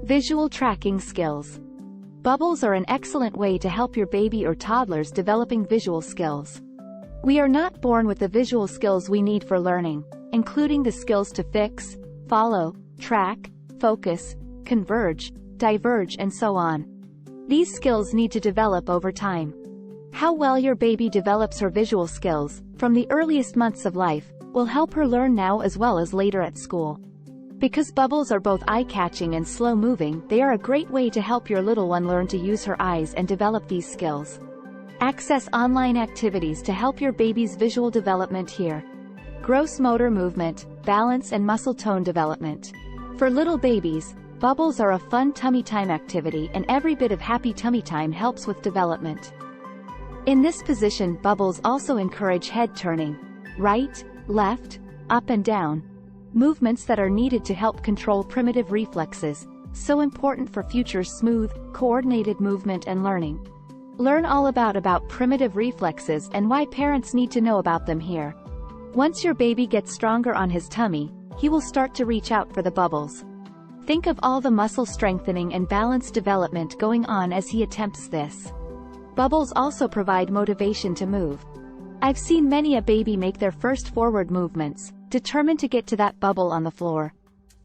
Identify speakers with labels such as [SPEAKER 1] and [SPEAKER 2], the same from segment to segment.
[SPEAKER 1] Visual tracking skills. Bubbles are an excellent way to help your baby or toddlers developing visual skills. We are not born with the visual skills we need for learning, including the skills to fix, follow, track, focus, converge, diverge, and so on. These skills need to develop over time. How well your baby develops her visual skills, from the earliest months of life, will help her learn now as well as later at school. Because bubbles are both eye-catching and slow-moving, they are a great way to help your little one learn to use her eyes and develop these skills. Access online activities to help your baby's visual development here. Gross motor movement, balance and muscle tone development. For little babies, bubbles are a fun tummy time activity, and every bit of happy tummy time helps with development. In this position, bubbles also encourage head turning, right, left, up and down, movements that are needed to help control primitive reflexes, so important for future smooth, coordinated movement and learning. Learn all about primitive reflexes and why parents need to know about them here. Once your baby gets stronger on his tummy, he will start to reach out for the bubbles. Think of all the muscle strengthening and balance development going on as he attempts this. Bubbles also provide motivation to move. I've seen many a baby make their first forward movements, determined to get to that bubble on the floor.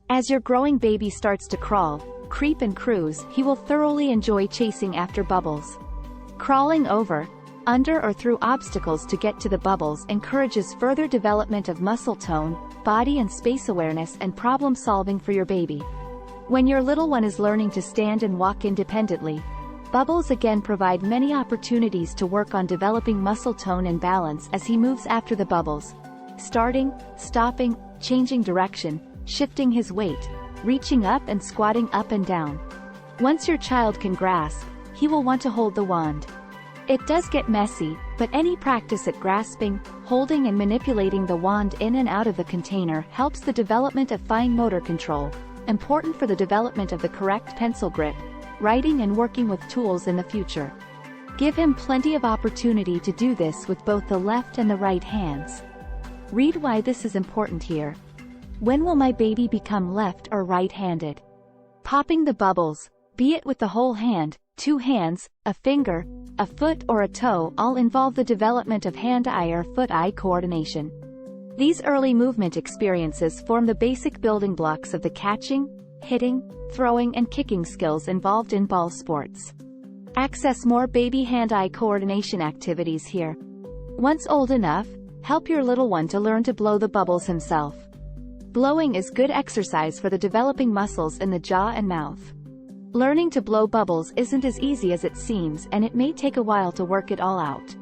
[SPEAKER 1] As your growing baby starts to crawl, creep and cruise, he will thoroughly enjoy chasing after bubbles. Crawling over, under or through obstacles to get to the bubbles encourages further development of muscle tone, body and space awareness and problem solving for your baby. When your little one is learning to stand and walk independently, bubbles again provide many opportunities to work on developing muscle tone and balance as he moves after the bubbles. Starting, stopping, changing direction, shifting his weight, reaching up and squatting up and down. Once your child can grasp, he will want to hold the wand. It does get messy, but any practice at grasping, holding and manipulating the wand in and out of the container helps the development of fine motor control, important for the development of the correct pencil grip, writing and working with tools in the future. Give him plenty of opportunity to do this with both the left and the right hands. Read why this is important here. When will my baby become left or right-handed? Popping the bubbles, be it with the whole hand, two hands, a finger, a foot or a toe, all involve the development of hand-eye or foot-eye coordination. These early movement experiences form the basic building blocks of the catching, hitting, throwing and kicking skills involved in ball sports. Access more baby hand-eye coordination activities here. Once old enough, help your little one to learn to blow the bubbles himself. Blowing is good exercise for the developing muscles in the jaw and mouth. Learning to blow bubbles isn't as easy as it seems, and it may take a while to work it all out.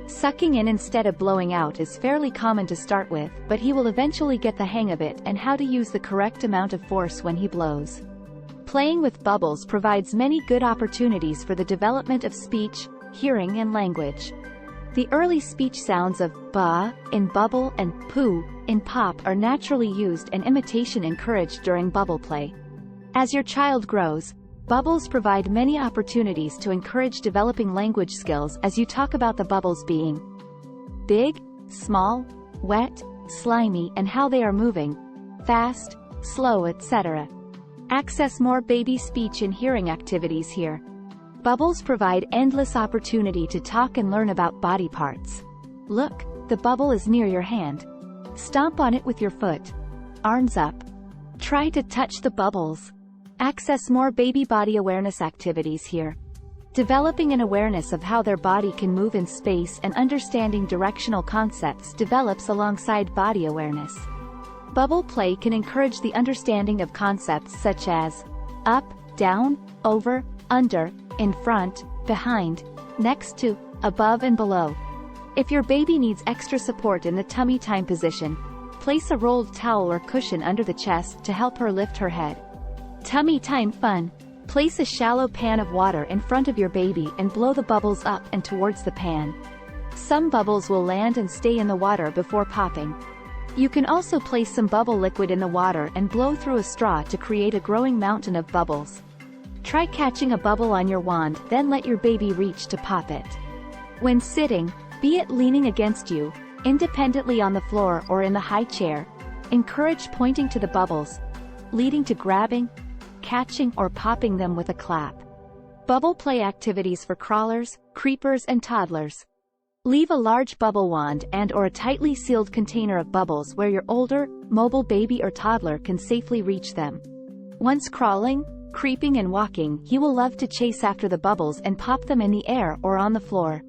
[SPEAKER 1] Sucking in instead of blowing out is fairly common to start with, but he will eventually get the hang of it and how to use the correct amount of force when he blows. Playing with bubbles provides many good opportunities for the development of speech, hearing and language. The early speech sounds of ba in bubble and poo in pop are naturally used and imitation encouraged during bubble play. As your child grows, bubbles provide many opportunities to encourage developing language skills as you talk about the bubbles being big, small, wet, slimy and how they are moving, fast, slow, etc. Access more baby speech and hearing activities here. Bubbles provide endless opportunity to talk and learn about body parts. Look, the bubble is near your hand. Stomp on it with your foot. Arms up. Try to touch the bubbles. Access more baby body awareness activities here. Developing an awareness of how their body can move in space and understanding directional concepts develops alongside body awareness. Bubble play can encourage the understanding of concepts such as up, down, over, under, in front, behind, next to, above and below. If your baby needs extra support in the tummy time position, place a rolled towel or cushion under the chest to help her lift her head. Tummy time fun. Place a shallow pan of water in front of your baby and blow the bubbles up and towards the pan. Some bubbles will land and stay in the water before popping. You can also place some bubble liquid in the water and blow through a straw to create a growing mountain of bubbles. Try catching a bubble on your wand, then let your baby reach to pop it. When sitting, be it leaning against you, independently on the floor or in the high chair, encourage pointing to the bubbles, leading to grabbing, catching or popping them with a clap. Bubble play activities for crawlers, creepers and toddlers. Leave a large bubble wand and/or a tightly sealed container of bubbles where your older, mobile baby or toddler can safely reach them. Once crawling, creeping and walking, he will love to chase after the bubbles and pop them in the air or on the floor.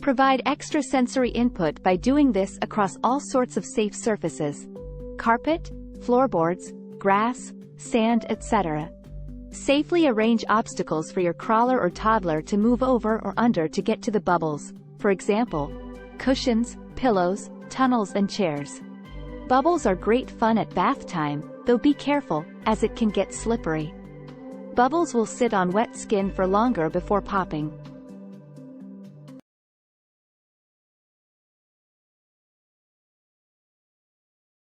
[SPEAKER 1] Provide extra sensory input by doing this across all sorts of safe surfaces: carpet, floorboards, grass, sand, etc. Safely arrange obstacles for your crawler or toddler to move over or under to get to the bubbles, for example, cushions, pillows, tunnels and chairs. Bubbles are great fun at bath time, though be careful, as it can get slippery. Bubbles will sit on wet skin for longer before popping.